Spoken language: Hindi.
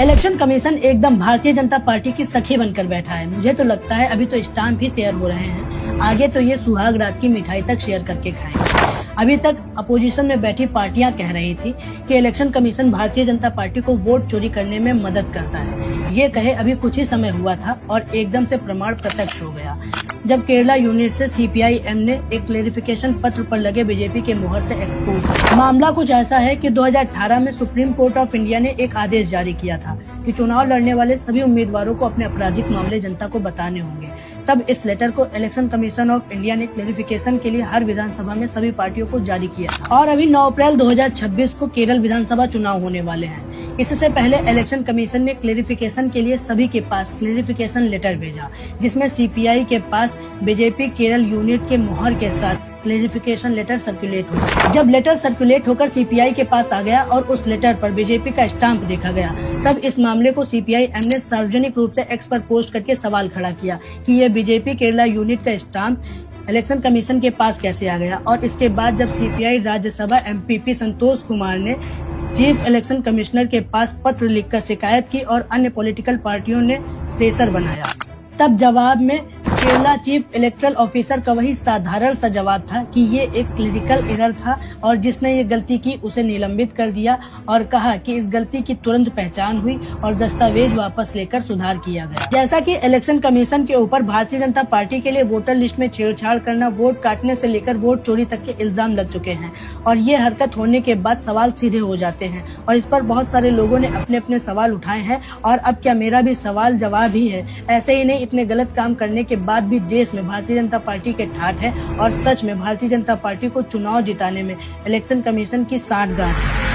इलेक्शन कमीशन एकदम भारतीय जनता पार्टी की सखी बनकर बैठा है। मुझे तो लगता है अभी तो स्टाम्प ही शेयर हो रहे हैं, आगे तो ये सुहाग रात की मिठाई तक शेयर करके खाएंगे। अभी तक अपोजिशन में बैठी पार्टियां कह रही थी कि election commission Bharatiya Janata party को वोट चोरी करने में मदद करता है। ये कहे अभी कुछ ही समय हुआ था और एकदम से प्रमाण प्रत्यक्ष हो गया जब केरला यूनिट से CPIM ने एक क्लेरिफिकेशन पत्र पर लगे बीजेपी के मुहर से एक्सपोज। मामला कुछ ऐसा है कि 2018 में सुप्रीम कोर्ट ऑफ इंडिया ने एक आदेश जारी किया था कि चुनाव लड़ने वाले सभी उम्मीदवारों को अपने आपराधिक मामले जनता को बताने होंगे। तब इस लेटर को इलेक्शन कमीशन ऑफ इंडिया ने क्लेरिफिकेशन के लिए हर विधानसभा में सभी पार्टियों को जारी किया और अभी 9 अप्रैल 2026 को केरल विधानसभा चुनाव होने वाले हैं। इससे पहले इलेक्शन कमीशन ने क्लेरिफिकेशन के लिए सभी के पास क्लेरिफिकेशन लेटर भेजा, जिसमें CPI के पास बीजेपी केरल यूनिट के मुहर के साथ क्लेरिफिकेशन लेटर सर्कुलेट हुआ। जब लेटर सर्कुलेट होकर CPI के पास आ गया और उस लेटर पर बीजेपी का स्टाम्प देखा गया, तब इस मामले को CPIM ने सार्वजनिक रूप से X पर पोस्ट करके सवाल खड़ा किया कि ये बीजेपी केरला यूनिट का स्टाम्प इलेक्शन कमीशन के पास कैसे आ गया। और इसके बाद जब CPI राज्यसभा MPP संतोष कुमार ने चीफ इलेक्शन कमिश्नर के पास पत्र लिखकर शिकायत की और अन्य पॉलिटिकल पार्टियों ने प्रेशर बनाया, तब जवाब में केरला चीफ इलेक्टोरल ऑफिसर का वही साधारण सा जवाब था कि ये एक क्लिनिकल एरर था और जिसने ये गलती की उसे निलंबित कर दिया और कहा कि इस गलती की तुरंत पहचान हुई और दस्तावेज वापस लेकर सुधार किया गया। जैसा कि इलेक्शन कमीशन के ऊपर भारतीय जनता पार्टी के लिए वोटर लिस्ट में छेड़छाड़ करना, वोट काटने से लेकर वोट चोरी तक के इल्जाम लग चुके हैं और ये हरकत होने के बाद सवाल सीधे हो जाते हैं और इस पर बहुत सारे लोगों ने अपने अपने सवाल उठाए हैं और अब क्या मेरा भी सवाल जवाब ही है। ऐसे ही नहीं, इतने गलत काम करने के बाद भी देश में भारतीय जनता पार्टी के ठाठ है और सच में भारतीय जनता पार्टी को चुनाव जिताने में इलेक्शन कमीशन की सांठगांठ है।